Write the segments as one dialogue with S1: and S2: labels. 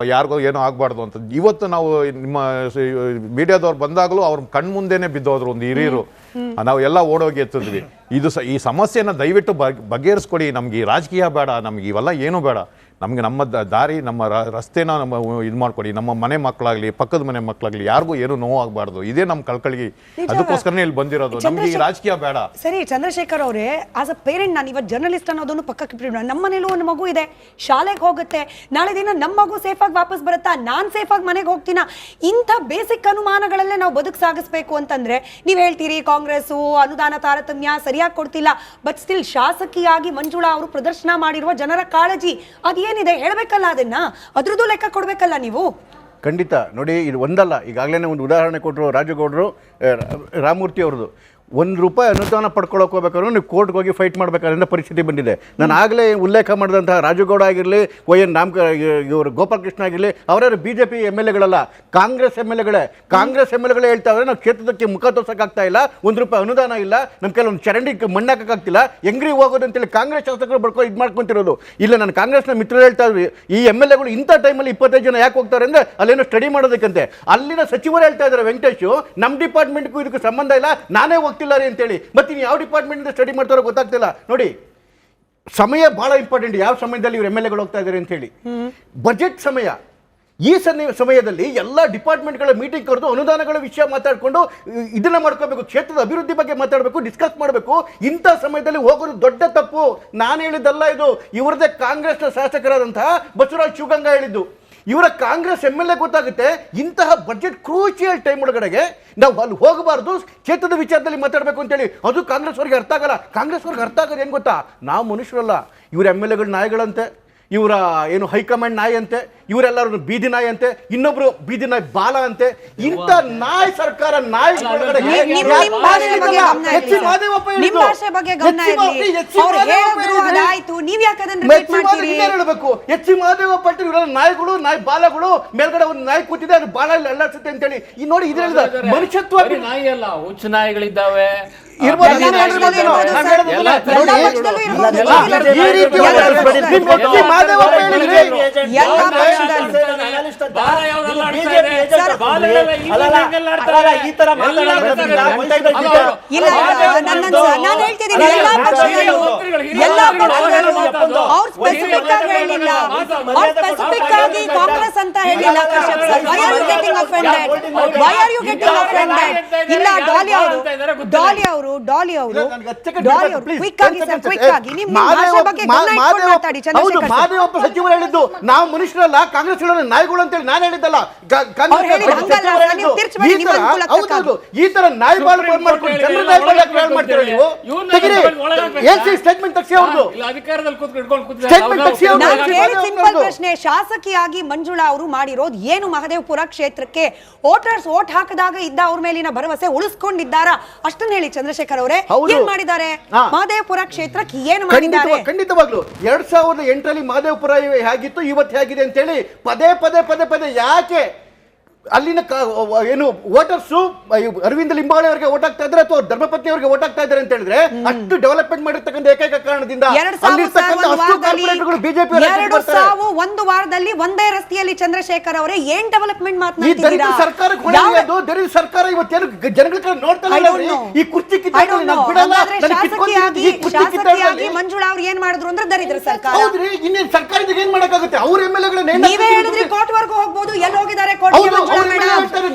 S1: ಯಾರಿಗೋ ಏನೋ ಆಗಬಾರ್ದು ಅಂತ. ಇವತ್ತು ನಾವು ನಿಮ್ಮ ಮೀಡಿಯಾದವ್ರು ಬಂದಾಗಲೂ ಅವ್ರ ಕಣ್ಮುಂದೆನೇ ಬಿದ್ದೋದ್ರು ಒಂದು ಹಿರಿಯರು, ನಾವು ಎಲ್ಲ ಓಡೋಗಿ ಎತ್ತಿದ್ವಿ. ಈ ಸಮಸ್ಯೆನ ದಯವಿಟ್ಟು ಬಗೆಹರಿಸ್ಕೊಡಿ. ನಮ್ಗೆ ಈ ರಾಜಕೀಯ ಬೇಡ, ನಮ್ಗೆ ಇವೆಲ್ಲ ಏನೂ ಬೇಡ. ನಮಗೆ ನಮ್ಮ ದಾರಿ, ನಮ್ಮ ರಸ್ತೆನ ನಮ್ಮ ಇದು ಮಾಡ್ಕೊಡಿ. ನಮ್ಮ ಮನೆ ಮಕ್ಕಳಾಗಲಿ, ಪಕ್ಕದ ಮನೆ ಮಕ್ಕಳಾಗಲಿ ಯಾರಿಗೂ ಏನು ನೋವಾಗಬಾರ್ದು. ಇದೇ ನಮ್ಮ ಕಳ್ಕಳಿಗೆ. ಅದಕ್ಕೋಸ್ಕರನೇ ಇಲ್ಲಿ ಬಂದಿರೋದು. ನಮ್ಗೆ ಈ ರಾಜಕೀಯ ಬೇಡ.
S2: ಸರಿ ಚಂದ್ರಶೇಖರ್ ಅವರೇ, ಆಸ್ ಅ ಪೇರೆಂಟ್, ನಾನು ಇವತ್ತು ಜರ್ನಲಿಸ್ಟ್ ಅನ್ನೋದನ್ನು ಪಕ್ಕಕ್ಕೆ ಇಟ್ಬಿಡೋಣ. ನಮ್ಮ ಮನೇಲೂ ಒಂದು ಮಗು ಇದೆ, ಶಾಲೆಗೆ ಹೋಗುತ್ತೆ. ನಾಳೆ ದಿನ ನಮ್ಮ ಮಗು ಸೇಫಾಗಿ ವಾಪಸ್ ಬರುತ್ತಾ, ನಾನು ಸೇಫಾಗಿ ಮನೆಗೆ ಹೋಗ್ತೀನ? ಇಂಥ ಬೇಸಿಕ್ ಅನುಮಾನಗಳಲ್ಲೇ ನಾವು ಬದುಕು ಸಾಗಿಸ್ಬೇಕು ಅಂತಂದ್ರೆ ನೀವು ಹೇಳ್ತೀರಿ ಕಾಂಗ್ರೆಸ್ಸು ಅನುದಾನ ತಾರತಮ್ಯ ಸರಿಯಾಗಿ ಕೊಡ್ತಿಲ್ಲ. ಬಟ್ ಸ್ಟಿಲ್ ಶಾಸಕಿಯಾಗಿ ಮಂಜುಳಾ ಅವರು ಪ್ರದರ್ಶನ ಮಾಡಿರುವ ಜನರ ಕಾಳಜಿ ಅದೇನಿದೆ ಹೇಳಬೇಕಲ್ಲ, ಅದನ್ನ ಅದ್ರದ್ದು ಲೆಕ್ಕ ಕೊಡ್ಬೇಕಲ್ಲ ನೀವು.
S3: ಖಂಡಿತ ನೋಡಿ, ಇದು ಒಂದಲ್ಲ, ಈಗಾಗಲೇ ಒಂದು ಉದಾಹರಣೆ ಕೊಟ್ಟರು ರಾಜಗೌಡರು, ರಾಮಮೂರ್ತಿ ಅವ್ರದ್ದು. ₹1 ಅನುದಾನ ಪಡ್ಕೊಳ್ಳೋಕೆ ಹೋಗ್ಬೇಕಾದ್ರೂ ನೀವು ಕೋರ್ಟ್ಗೆ ಹೋಗಿ ಫೈಟ್ ಮಾಡಬೇಕಾದ್ರಿಂದ ಪರಿಸ್ಥಿತಿ ಬಂದಿದೆ. ನಾನು ಆಗಲೇ ಉಲ್ಲೇಖ ಮಾಡಿದಂತಹ ರಾಜಗೌಡ ಆಗಿರಲಿ, YN ಇವರು ಗೋಪಾಲಕೃಷ್ಣ ಆಗಿರಲಿ, ಅವರ BJP MLAಗಳಲ್ಲ, ಕಾಂಗ್ರೆಸ್ MLAಗಳೇ. ಕಾಂಗ್ರೆಸ್ MLAಗಳೇ ಹೇಳ್ತಾ ಇದ್ದಾರೆ ನಾವು ಕ್ಷೇತ್ರಕ್ಕೆ ಮುಖ ತೋರ್ಸೋಕ್ಕಾಗ್ತಾ ಇಲ್ಲ, ₹1 ಅನುದಾನ ಇಲ್ಲ, ನಮ್ಮ ಕೆಲವೊಂದು ಚರಂಡಿ ಮಣ್ಣಾಕಾಗ್ತಿಲ್ಲ, ಹೆಂಗ್ರಿ ಹೋಗೋದು ಅಂತೇಳಿ ಕಾಂಗ್ರೆಸ್ ಶಾಸಕರು ಇದು ಮಾಡ್ಕೊಂತಿರೋದು. ಇಲ್ಲ, ನಾನು ಕಾಂಗ್ರೆಸ್ನ ಮಿತ್ರರು ಹೇಳ್ತಾ ಇದ್ವಿ, ಈ MLAಗಳು ಇಂಥ ಟೈಮಲ್ಲಿ 25 ಜನ ಯಾಕೆ ಹೋಗ್ತಾರೆ ಅಂದರೆ ಅಲ್ಲೇನೋ ಸ್ಟಡಿ ಮಾಡೋದಕ್ಕಂತೆ. ಅಲ್ಲಿನ ಸಚಿವರು ಹೇಳ್ತಾ ಇದ್ದಾರೆ, ವೆಂಕಟೇಶು ನಮ್ಮ ಡಿಪಾರ್ಟ್ಮೆಂಟ್ಗೂ ಇದಕ್ಕೂ ಸಂಬಂಧ ಇಲ್ಲ, ನಾನೇ ಹೋಗ್ತಿಲ್ಲ ಅಂತೇಳಿ. ಮತ್ತೆ ನೀವು ಯಾವ ಡಿಪಾರ್ಟ್ಮೆಂಟ್ ಸ್ಟಡಿ ಮಾಡ್ತಾರೋ ಗೊತ್ತಾಗ್ತಿಲ್ಲ. ನೋಡಿ, ಸಮಯ ಬಹಳ ಇಂಪಾರ್ಟೆಂಟ್. ಯಾವ ಸಮಯದಲ್ಲಿ ಇವರು MLAಗಳು ಹೋಗ್ತಾ ಇದ್ದಾರೆ ಅಂತ ಹೇಳಿ, ಬಜೆಟ್ ಸಮಯ. ಈ ಸಮಯದಲ್ಲಿ ಎಲ್ಲ ಡಿಪಾರ್ಟ್ಮೆಂಟ್ಗಳ ಮೀಟಿಂಗ್ ಕರೆದು ಅನುದಾನಗಳ ವಿಷಯ ಮಾತಾಡಿಕೊಂಡು ಇದನ್ನ ಮಾಡ್ಕೋಬೇಕು, ಕ್ಷೇತ್ರದ ಅಭಿವೃದ್ಧಿ ಬಗ್ಗೆ ಮಾತಾಡಬೇಕು, ಡಿಸ್ಕಸ್ ಮಾಡಬೇಕು. ಇಂಥ ಸಮಯದಲ್ಲಿ ಹೋಗೋದು ದೊಡ್ಡ ತಪ್ಪು. ನಾನು ಹೇಳಿದ್ದಲ್ಲ ಇದು, ಇವರದೇ ಕಾಂಗ್ರೆಸ್ನ ಶಾಸಕರಾದಂತಹ ಬಸವರಾಜ್ ಶಿವಗಂಗಾ ಹೇಳಿದ್ದು. ಇವರ ಕಾಂಗ್ರೆಸ್ MLA ಗೊತ್ತಾಗುತ್ತೆ ಇಂತಹ ಬಜೆಟ್ ಕ್ರೂಷಿಯಲ್ ಟೈಮ್ ಒಳಗಡೆಗೆ ನಾವು ಅಲ್ಲಿ ಹೋಗಬಾರ್ದು, ಕ್ಷೇತ್ರದ ವಿಚಾರದಲ್ಲಿ ಮಾತಾಡಬೇಕು ಅಂತೇಳಿ. ಅದು ಕಾಂಗ್ರೆಸ್ ಅವ್ರಿಗೆ ಅರ್ಥ ಆಗಲ್ಲ. ಕಾಂಗ್ರೆಸ್ ಅವ್ರಿಗೆ ಅರ್ಥ ಆಗೋದು ಏನು ಗೊತ್ತಾ, ನಾವು ಮನುಷ್ಯರಲ್ಲ, ಇವ್ರ MLAಗಳು ನಾಯಿಗಳಂತೆ, ಇವರ ಏನು ಹೈಕಮಾಂಡ್ ನಾಯಿ ಅಂತೆ, ಇವರೆಲ್ಲರೂ ಬೀದಿ ನಾಯಿ ಅಂತೆ, ಇನ್ನೊಬ್ರು ಬೀದಿ ನಾಯಿ ಬಾಲ ಅಂತೆ. ಇಂಥ ನಾಯಿ ಸರ್ಕಾರ ನಾಯಿ ಹೇಳಬೇಕು. ಎಚ್ ಮಹದೇವಪ್ಪ ಇವರೆಲ್ಲ ನಾಯಿಗಳು, ನಾಯಿ ಬಾಲಗಳು, ಮೇಲ್ಗಡೆ ಒಂದು ನಾಯಿ ಕೂತಿದೆ, ಅದು ಬಾಲ ಅಲ್ಲಾಡ್ಸುತ್ತೆ ಅಂತೇಳಿ. ಈ ನೋಡಿ, ಇದ್ರಲ್ಲಿ ಮನುಷ್ಯತ್ವ
S4: ನಾಯಿ ಅಲ್ಲ, ಹುಚ್ಚು ನಾಯಿಗಳಿದ್ದಾವೆ.
S2: ಕಾಂಗ್ರೆಸ್ ಅಂತ ಹೇಳಿಲ್ಲ. ಡಾಲಿ ಅವರು
S3: ಮಾದೇವಪ್ಪ ಸಚಿವರು ಹೇಳಿದ್ದು ನಾವು ಮನುಷ್ಯರಲ್ಲ, ಕಾಂಗ್ರೆಸ್ ನಾಯಿಗಳು ಅಂತೇಳಿ ನಾನು ಹೇಳಿದ್ದಲ್ಲ. ಈ ತರ ನಾಯಿ ಬಾಲ್ ಮಾಡ್ಕೊಂಡು ಜನರ ನಾಯಿ ಬಾಲ್ ಮಾಡ್ತೀರ ನೀವು? ಸ್ಟೇಟ್ಮೆಂಟ್ ತಕ್ಷಣ
S2: ಪ್ರಶ್ನೆ, ಶಾಸಕಿಯಾಗಿ ಮಂಜುಳಾ ಅವರು ಮಾಡಿರೋದು ಏನು? ಮಹದೇವಪುರ ಕ್ಷೇತ್ರಕ್ಕೆ ವೋಟರ್ಸ್ ವೋಟ್ ಹಾಕಿದಾಗ ಇದ್ದ ಅವ್ರ ಮೇಲಿನ ಭರವಸೆ ಉಳಿಸ್ಕೊಂಡಿದ್ದಾರಾ? ಅಷ್ಟನ್ನ ಹೇಳಿ ಚಂದ್ರಶೇಖರ್ ಅವರೇ, ಏನ್ ಮಾಡಿದ್ದಾರೆ ಮಹದೇವಪುರ ಕ್ಷೇತ್ರಕ್ಕೆ? ಏನು ಮಾಡಿದ್ದಾರೆ?
S3: ಖಂಡಿತವಾಗ್ಲು 2008ರಲ್ಲಿ ಮಹದೇವಪುರ ಹೇಗಿತ್ತು, ಇವತ್ತು ಹೇಗಿದೆ ಅಂತ ಹೇಳಿ ಪದೇ ಪದೇ ಪದೇ ಪದೇ ಯಾಕೆ ಅಲ್ಲಿನ ಏನು ವೋಟರ್ಸು ಅರವಿಂದ ಲಿಂಬಾವಳಿ ಅವರಿಗೆ ವೋಟ್ ಆಗ್ತಾ ಇದ್ದಾರೆ ಅಥವಾ ಧರ್ಮಪತ್ನಿ ಅವರಿಗೆ ವೋಟ್ ಆಗ್ತಾ ಇದ್ದಾರೆ ಅಂತ ಹೇಳಿದ್ರೆ ಅಷ್ಟು ಡೆವಲಪ್ಮೆಂಟ್ ಮಾಡಿರ್ತಕ್ಕಂಥ ಏಕೈಕ ಕಾರಣದಿಂದ ಬಿಜೆಪಿ
S2: ಒಂದು ವಾರದಲ್ಲಿ ಒಂದೇ ರಸ್ತೆಯಲ್ಲಿ ಚಂದ್ರಶೇಖರ್ ಅವರೇ ಏನ್ ಡೆವಲಪ್ಮೆಂಟ್ ಮಾತನಾಡ್ತಿದ್ದೀರಾ?
S3: ಸರ್ಕಾರ ಇವತ್ತೇನು ಜನಗಳ ನೋಡ್ತಾ ಈ ಕುರ್ಚಿ
S2: ಶಾಸಕಿಯಾಗಿ ಮಂಜುಳಾ ಅವ್ರು ಏನ್ ಮಾಡಿದ್ರು ಅಂದ್ರೆ ದರಿದ್ರ ಸರ್ಕಾರ.
S3: ಹೌದ್ರಿ, ಇನ್ನೇನು ಸರ್ಕಾರ ಏನ್ ಮಾಡಕ್ಕಾಗುತ್ತೆ? ಅವ್ರ MLAಗಳನ್ನ
S2: ನೀವೇ ಹೇಳಿದ್ರಿ ಕೋರ್ಟ್ ವರ್ಗೂ ಹೋಗ್ಬೋದು, ಎಲ್ಲಿ ಹೋಗಿದ್ದಾರೆ ಕೋರ್ಟ್ಗೆ ಮಂಜುಳಾ ಮೇಡಮ್?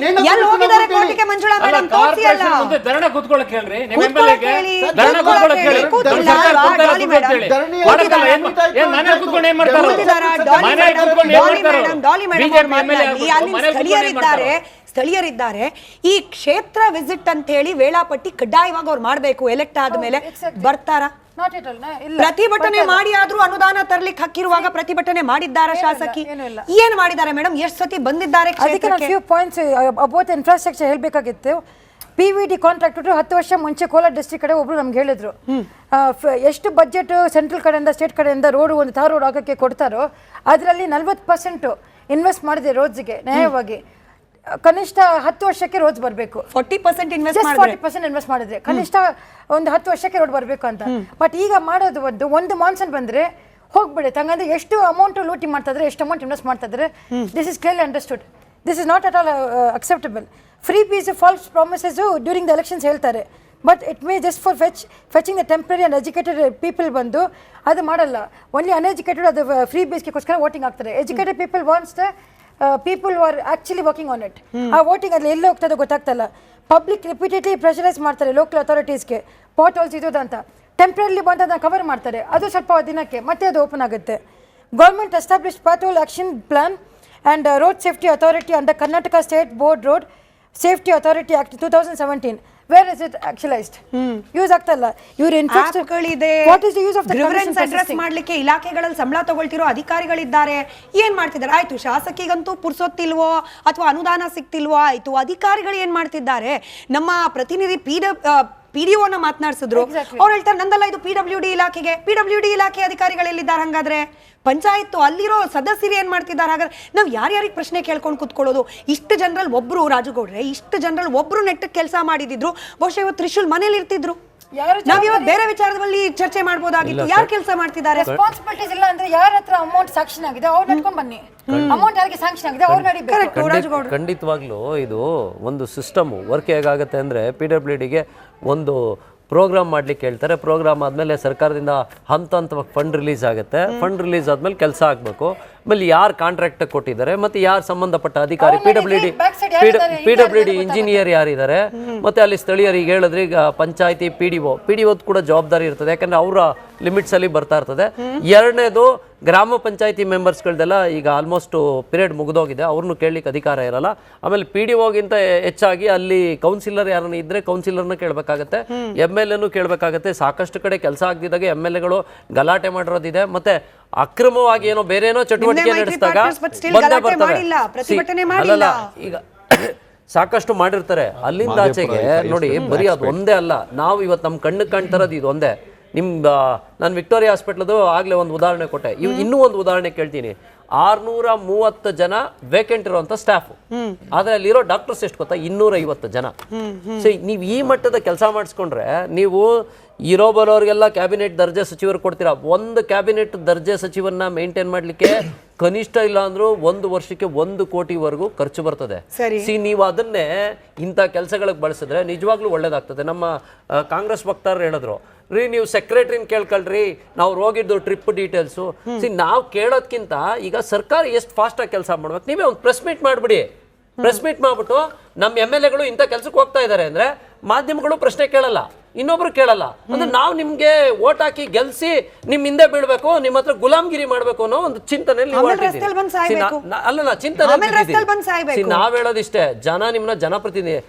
S2: ಎಲ್ಲಿ ಹೋಗಿದ್ದಾರೆ ಕೋರ್ಟ್ಗೆ ಮಂಜುಳಾ ಮೇಡಮ್? ತೋರಿಸಿ ಅಲ್ಲ,
S4: ಧರಣ ಕೂತ್ಕೊಳ್ಳಕ್ಕೆ ಹೇಳ್ರಿ,
S2: ಸ್ಥಳೀಯರಿದ್ದಾರೆ. ಈ ಕ್ಷೇತ್ರ ವಿಸಿಟ್ ಅಂತ ಹೇಳಿ ವೇಳಾಪಟ್ಟಿ ಕಡ್ಡಾಯವಾಗಿ ಅವ್ರು ಮಾಡ್ಬೇಕು. ಎಲೆಕ್ಟ್ ಆದ್ಮೇಲೆ ಬರ್ತಾರಾ? ಪ್ರತಿಭಟನೆ ಮಾಡಿ ಆದ್ರೂ ಅನುದಾನ ತರ್ಲಿಕ್ಕೆ ಹಕ್ಕಿರುವಾಗ ಪ್ರತಿಭಟನೆ ಮಾಡಿದ್ದಾರ ಶಾಸಕಿ? ಏನ್ ಮಾಡಿದ್ದಾರೆ ಮೇಡಮ್? ಎಷ್ಟು ಸತಿ ಬಂದಿದ್ದಾರೆ?
S5: ಇನ್ಫ್ರಾಸ್ಟ್ರಕ್ಚರ್ ಹೇಳ್ಬೇಕಾಗಿತ್ತು. PVD ಕಾಂಟ್ರಾಕ್ಟರ್ 10 ವರ್ಷ ಮುಂಚೆ ಕೋಲಾರ ಡಿಸ್ಟ್ರಿಕ್ಟ್ ಕಡೆ ಒಬ್ರು ನಮ್ಗೆ ಹೇಳಿದ್ರು, ಎಷ್ಟು ಬಜೆಟ್ ಸೆಂಟ್ರಲ್ ಕಡೆಯಿಂದ ಸ್ಟೇಟ್ ಕಡೆಯಿಂದ ರೋಡ್ ಒಂದು ತಾರ್ ರೋಡ್ ಆಗಕ್ಕೆ ಕೊಡ್ತಾರೋ ಅದರಲ್ಲಿ 40% ಇನ್ವೆಸ್ಟ್ ಮಾಡಿದೆ ರೋಡ್ಸ್ಗೆ ನ್ಯಾಯವಾಗಿ. ಕನಿಷ್ಠ 10 ವರ್ಷಕ್ಕೆ ರೋಡ್ ಬರಬೇಕು.
S2: 40%
S5: ಇನ್ವೆಸ್ಟ್ ಮಾಡಿದ್ರೆ ಕನಿಷ್ಠ ಒಂದು 10 ವರ್ಷಕ್ಕೆ ರೋಡ್ ಬರಬೇಕು ಅಂತ. ಬಟ್ ಈಗ ಮಾಡೋದು ಒಂದು ಮಾನ್ಸೂನ್ ಬಂದ್ರೆ ಹೋಗ್ಬಿಡಿ ಹಂಗಂದ್ರೆ ಎಷ್ಟು ಅಮೌಂಟ್ ಲೂಟಿ ಮಾಡ್ತಾ ಇದ್ರೆ, ಎಷ್ಟು ಅಮೌಂಟ್ ಇನ್ವೆಸ್ಟ್ ಮಾಡ್ತಾ ಇದ್ರೆ, this is clearly understood. This is not at all acceptable. Freebies false promises during the elections ಹೇಳ್ತಾರೆ, but it may just for fetching the temporary and educated people ಬಂದು ಅದು ಮಾಡಲ್ಲ. ಓನ್ಲಿ ಅನ್ಎಜುಕೇಟೆಡ್ ಅದು free ಬೇಸ್ಗೆಗೋಸ್ಕರ voting ಆಗ್ತಾರೆ. Educated people wants the people are actually working on it. ಆ voting ಅಲ್ಲಿ ಎಲ್ಲಿ ಹೋಗ್ತದೆ ಗೊತ್ತಾಗ್ತಲ್ಲ. ಪಬ್ಲಿಕ್ ರಿಪೀಟೆಡ್ಲಿ ಪ್ರೆಷರೈಸ್ ಮಾಡ್ತಾರೆ ಲೋಕಲ್ ಅಥಾರಿಟೀಸ್ಗೆ, ಪಾಟ್ ಹೋಲ್ಸ್ ಇರೋದಂತ. ಟೆಂಪ್ರರಿಲಿ ಬಂದು ಅದನ್ನು ಕವರ್ ಮಾಡ್ತಾರೆ, ಅದು ಸ್ವಲ್ಪ ದಿನಕ್ಕೆ ಮತ್ತೆ ಅದು ಓಪನ್ ಆಗುತ್ತೆ. Government establish pothole action plan and road safety authority under Karnataka state board road safety authority act 2017. Where is it actualised? Use ಆಗ್ತಲ್ಲ. ಇವ್ರು what is the use of the
S2: grievance address ಮಾಡ್ಲಿಕ್ಕೆ ಇಲಾಖೆಗಳಲ್ಲಿ ಸಂಬಳ ತಗೊಳ್ತಿರೋ ಅಧಿಕಾರಿಗಳಿದ್ದಾರೆ. ಏನ್ ಮಾಡ್ತಿದ್ದಾರೆ? ಆಯ್ತು, ಶಾಸಕಿಗಂತೂ ಪುರ್ಸೊತ್ತಿಲ್ವೋ ಅಥವಾ ಅನುದಾನ ಸಿಗ್ತಿಲ್ವೋ, ಆಯ್ತು, ಅಧಿಕಾರಿಗಳು ಏನ್ ಮಾಡ್ತಿದ್ದಾರೆ? ನಮ್ಮ ಪ್ರತಿನಿಧಿ PDO ಮಾತನಾಡಿಸಿದ್ರು. ಅವ್ರು ಹೇಳ್ತಾರೆ ನಂದಲ್ಲ, ಇದು PWD ಇಲಾಖೆಗೆ. PWD ಇಲಾಖೆ ಅಧಿಕಾರಿಗಳೆಲ್ಲಿದ್ದಾರೆ ಹಂಗಾದ್ರೆ? ಪಂಚಾಯತ್ ಅಲ್ಲಿರೋ ಸದಸ್ಯರು ಏನ್ ಮಾಡ್ತಿದ್ದಾರೆ ಹಾಗಾದ್ರೆ? ನಾವು ಯಾರ್ಯಾರಿಗೆ ಪ್ರಶ್ನೆ ಕೇಳ್ಕೊಂಡು ಕುತ್ಕೊಳ್ಳೋದು? ಇಷ್ಟು ಜನರಲ್ಲಿ ಒಬ್ರು ರಾಜುಗೌಡ್ರೆ, ಇಷ್ಟು ಜನರಲ್ಲಿ ಒಬ್ರು ನೆಟ್ಟಕ್ಕೆ ಕೆಲಸ ಮಾಡಿದಿದ್ರು, ಬಹುಶಃ ಇವತ್ತು ತ್ರಿಶೂಲ್ ಮನೇಲಿ ಇರ್ತಿದ್ರು. ನಾವ್ ಇವತ್ತು ಬೇರೆ ವಿಚಾರದಲ್ಲಿ ಚರ್ಚೆ ಮಾಡಬಹುದಾಗಿತ್ತು. ಯಾರು ಕೆಲಸ ಮಾಡ್ತಿದ್ದಾರೆ?
S5: ರೆಸ್ಪಾನ್ಸಿಬಿಲಿಟೀಸ್ ಇಲ್ಲ ಅಂದ್ರೆ ಯಾರ ಹತ್ರ ಅಮೌಂಟ್ ಸ್ಯಾಂಕ್ಷನ್ ಆಗಿದೆ ಅವ್ರು ನಡ್ಕೊಂಡ್ ಬನ್ನಿ. ಅಮೌಂಟ್ ಯಾರಿಗೆ ಸ್ಯಾಂಕ್ಷನ್ ಆಗಿದೆ ಅವ್ರು ನಡಿಬೇಕು.
S6: ಖಂಡಿತವಾಗ್ಲೂ ಇದು ಒಂದು ಸಿಸ್ಟಮ್ ವರ್ಕ್ ಹೇಗಾಗುತ್ತೆ ಅಂದರೆ PWDಗೆ ಒಂದು ಪ್ರೋಗ್ರಾಮ್ ಮಾಡ್ಲಿಕ್ಕೆ ಹೇಳ್ತಾರೆ. ಪ್ರೋಗ್ರಾಮ್ ಆದಮೇಲೆ ಸರ್ಕಾರದಿಂದ ಹಂತ ಹಂತವಾಗಿ ಫಂಡ್ ರಿಲೀಸ್ ಆಗುತ್ತೆ. ಫಂಡ್ ರಿಲೀಸ್ ಆದಮೇಲೆ ಕೆಲಸ ಆಗಬೇಕು. ಆಮೇಲೆ ಯಾರು ಕಾಂಟ್ರಾಕ್ಟ್ ಕೊಟ್ಟಿದ್ದಾರೆ ಮತ್ತು ಯಾರು ಸಂಬಂಧಪಟ್ಟ ಅಧಿಕಾರಿ PWD ಇಂಜಿನಿಯರ್ ಯಾರಿದ್ದಾರೆ, ಮತ್ತು ಅಲ್ಲಿ ಸ್ಥಳೀಯರಿಗೆ ಹೇಳಿದ್ರೆ ಈಗ ಪಂಚಾಯತಿ PDO ಕೂಡ ಜವಾಬ್ದಾರಿ ಇರ್ತದೆ, ಯಾಕಂದರೆ ಅವರ ಲಿಮಿಟ್ಸಲ್ಲಿ ಬರ್ತಾ ಇರ್ತದೆ. ಎರಡನೇದು ಗ್ರಾಮ ಪಂಚಾಯತಿ ಮೆಂಬರ್ಸ್ಗಳದೆಲ್ಲ ಈಗ ಆಲ್ಮೋಸ್ಟ್ ಪೀರಿಯಡ್ ಮುಗಿದೋಗಿದೆ, ಅವ್ರನ್ನೂ ಕೇಳಲಿಕ್ಕೆ ಅಧಿಕಾರ ಇರಲ್ಲ. ಆಮೇಲೆ PDOಗಿಂತ ಹೆಚ್ಚಾಗಿ ಅಲ್ಲಿ ಕೌನ್ಸಿಲರ್ ಯಾರನ್ನ ಇದ್ದರೆ ಕೌನ್ಸಿಲರ್ನ ಕೇಳಬೇಕಾಗತ್ತೆ, MLAನೂ ಕೇಳಬೇಕಾಗತ್ತೆ. ಸಾಕಷ್ಟು ಕಡೆ ಕೆಲಸ ಆಗದಿದ್ದಾಗ MLAಗಳು ಗಲಾಟೆ ಮಾಡಿರೋದಿದೆ. ಮತ್ತು ಅಕ್ರಮವಾಗಿ ಏನೋ ಬೇರೆ ಏನೋ ಚಟುವಟಿಕೆ ನಡೆಸಿದಾಗ ಬಂದೇ ಬರ್ತವೆ. ಅಲ್ಲಲ್ಲ, ಈಗ ಸಾಕಷ್ಟು ಮಾಡಿರ್ತಾರೆ. ಅಲ್ಲಿಂದ ಆಚೆಗೆ ನೋಡಿ, ಬರೀ ಅದು ಒಂದೇ ಅಲ್ಲ. ನಾವು ಇವತ್ತು ನಮ್ಮ ಕಣ್ಣು ಕಾಣ್ತಾರದು ಇದು ಒಂದೇ. ನಾನು ವಿಕ್ಟೋರಿಯಾ ಹಾಸ್ಪಿಟ್ಲದು ಆಗಲೇ ಒಂದು ಉದಾಹರಣೆ ಕೊಟ್ಟೆ. ಇನ್ನೂ ಒಂದು ಉದಾಹರಣೆ ಕೇಳ್ತೀನಿ. 630 ಜನ ವೇಕೆಂಟ್ ಇರುವಂತ ಸ್ಟಾಫ್, ಆದ್ರೆ ಅಲ್ಲಿರೋ ಡಾಕ್ಟರ್ಸ್ ಎಷ್ಟು ಗೊತ್ತಾ? 250 ಜನ. ಸೊ ನೀವು ಈ ಮಟ್ಟದ ಕೆಲಸ ಮಾಡಿಸ್ಕೊಂಡ್ರೆ ನೀವು ಇರೋ ಬರೋರಿಗೆಲ್ಲ ಕ್ಯಾಬಿನೆಟ್ ದರ್ಜೆ ಸಚಿವರು ಕೊಡ್ತೀರಾ. ಒಂದು ಕ್ಯಾಬಿನೆಟ್ ದರ್ಜೆ ಸಚಿವನ್ನ ಮೇಂಟೈನ್ ಮಾಡ್ಲಿಕ್ಕೆ ಕನಿಷ್ಠ ಇಲ್ಲ ಅಂದ್ರೂ 1 ವರ್ಷಕ್ಕೆ 1 ಕೋಟಿವರೆಗೂ ಖರ್ಚು ಬರ್ತದೆ. ನೀವು ಅದನ್ನೇ ಇಂಥ ಕೆಲಸಗಳಿಗೆ ಬಳಸಿದ್ರೆ ನಿಜವಾಗ್ಲೂ ಒಳ್ಳೇದಾಗ್ತದೆ. ನಮ್ಮ ಕಾಂಗ್ರೆಸ್ ವಕ್ತಾರರು ಹೇಳಿದ್ರು, ರೀ ನೀವು ಸೆಕ್ರೆಟರಿನ ಕೇಳ್ಕೊಳ್ರಿ, ನಾವು ಹೋಗಿದ್ದು ಟ್ರಿಪ್ ಡೀಟೇಲ್ಸು. ನಾವು ಕೇಳೋದ್ಕಿಂತ ಈಗ ಸರ್ಕಾರ ಎಷ್ಟು ಫಾಸ್ಟಾಗಿ ಕೆಲಸ ಮಾಡ್ಬೇಕು, ನೀವೇ ಒಂದು ಪ್ರೆಸ್ ಮೀಟ್ ಮಾಡಿಬಿಡಿ. ಪ್ರೆಸ್ ಮೀಟ್ ಮಾಡ್ಬಿಟ್ಟು ನಮ್ಮ MLAಗಳು ಇಂಥ ಕೆಲ್ಸಕ್ಕೆ ಹೋಗ್ತಾ ಇದ್ದಾರೆ ಅಂದ್ರೆ ಮಾಧ್ಯಮಗಳು ಪ್ರಶ್ನೆ ಕೇಳಲ್ಲ, ಇನ್ನೊಬ್ರು ಕೇಳಲ್ಲ. ಅಂದ್ರೆ ನಾವು ನಿಮ್ಗೆ ಓಟ್ ಹಾಕಿ ಗೆಲ್ಸಿ ನಿಮ್ ಹಿಂದೆ ಬೀಳ್ಬೇಕು, ನಿಮ್ಮ ಹತ್ರ ಗುಲಾಮ್ಗಿರಿ ಮಾಡ್ಬೇಕು ಅನ್ನೋ ಒಂದು ಚಿಂತನೆಯಲ್ಲಿ ಅಲ್ಲ ಚಿಂತನೆ. ನಾವ್ ಹೇಳೋದಿಷ್ಟೇ, ಜನ ನಿಮ್ನ ಜನಪ್ರತಿನಿಧಿ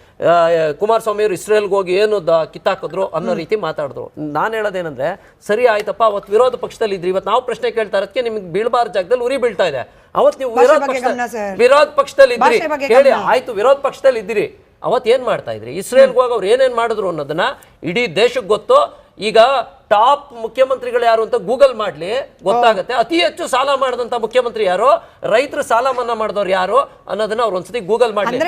S6: ಕುಮಾರಸ್ವಾಮಿ ಅವರು ಇಸ್ರೇಲ್ಗೆ ಹೋಗಿ ಏನು ಕಿತ್ತಾಕಿದ್ರು ಅನ್ನೋ ರೀತಿ ಮಾತಾಡಿದ್ರು. ನಾನು ಹೇಳೋದೇನಂದ್ರೆ, ಸರಿ ಆಯ್ತಪ್ಪ, ಅವತ್ತು ವಿರೋಧ ಪಕ್ಷದಲ್ಲಿ ಇದ್ರಿ, ಇವತ್ತು ನಾವು ಪ್ರಶ್ನೆ ಕೇಳ್ತಾ ಇರೋದಕ್ಕೆ ನಿಮ್ಗೆ ಬೀಳ್ಬಾರ ಜಾಗದಲ್ಲಿ ಉರಿ ಬೀಳ್ತಾ ಇದೆ. ಅವತ್ತು ನೀವು ವಿರೋಧ ಪಕ್ಷದಲ್ಲಿ ಇದ್ರಿ, ಹೇಳಿ ಆಯ್ತು, ವಿರೋಧ ಪಕ್ಷದಲ್ಲಿ ಇದ್ದೀರಿ, ಅವತ್ತು ಏನ್ ಮಾಡ್ತಾ ಇದ್ರಿ? ಇಸ್ರೇಲ್ಗೆ ಹೋಗಿ ಅವ್ರು ಏನೇನ್ ಮಾಡಿದ್ರು ಅನ್ನೋದನ್ನ ಇಡೀ ದೇಶಕ್ಕೆ ಗೊತ್ತು. ಈಗ ಟಾಪ್ ಮುಖ್ಯಮಂತ್ರಿಗಳು ಯಾರು ಅಂತ ಗೂಗಲ್ ಮಾಡ್ಲಿ, ಗೊತ್ತಾಗುತ್ತೆ. ಅತಿ ಹೆಚ್ಚು ಸಾಲ ಮಾಡಿದಂತ ಮುಖ್ಯಮಂತ್ರಿ ಯಾರು, ರೈತರ ಸಾಲ ಮನ್ನಾ ಮಾಡಿದವ್ರು ಯಾರು ಅನ್ನೋದನ್ನ ಅವ್ರು ಒಂದ್ಸತಿ ಗೂಗಲ್ ಮಾಡ್ಲಿ.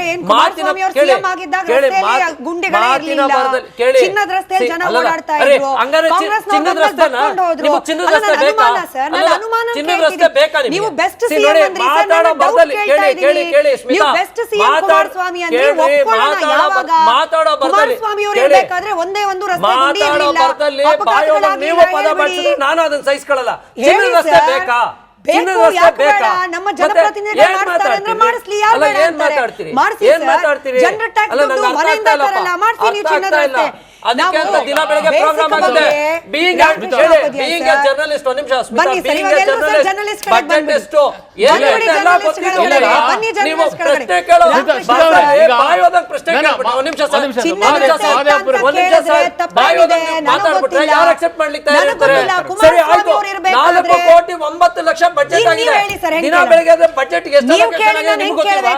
S6: ನೀವು ಪದ ಬಳಸಿದ್ರೆ ನಾನು ಅದನ್ನ ಸಹಿಸ್ಕೊಳ್ಳಲ್ಲ. ಬೇಕಾ?
S2: ನಮ್ಮ ಜನಪ್ರತಿನಿಧಿ
S6: ಏನ್ ಮಾತಾಡ್ತೀರಿ? ಅದಕ್ಕೆ ಅಂತ ದಿನ ಬೆಳಗ್ಗೆ ಪ್ರೋಗ್ರಾಮ್ ಆಗುತ್ತೆ. ಬೀಯಿಂಗ್ ಜರ್ನಲಿಸ್ಟ್, ಒಂದು ನಿಮಿಷ ಜರ್ನಲಿಸ್ಟ್ ಬಜೆಟ್ ಎಷ್ಟು ಎಲ್ಲ ಗೊತ್ತಿದ್ದು ನೀವು ಪ್ರಶ್ನೆ ಕೇಳೋ ಬಾಯೋದಾಗ ಪ್ರಶ್ನೆ ಕೇಳ್ಬಿಟ್ಟು ಒಂದು ನಿಮಿಷ ಬಾಯೋದಾಗ ಮಾತಾಡ್ಬಿಟ್ರೆ ಯಾರು ಅಕ್ಸೆಪ್ಟ್ ಮಾಡ್ಲಿಕ್ಕೆ ತಯಾರಿರ್ತಾರೆ? ಸರಿ ಆಯ್ತು, 4,09,00,000 ಬಜೆಟ್ ಆಗಿದೆ. ದಿನ ಬೆಳಗ್ಗೆ ಬಜೆಟ್ ಎಷ್ಟು ನಿಮ್ಗೆ ಗೊತ್ತಿಲ್ವಾ?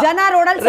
S2: ಜನ ರೋಡಲ್ಲಿ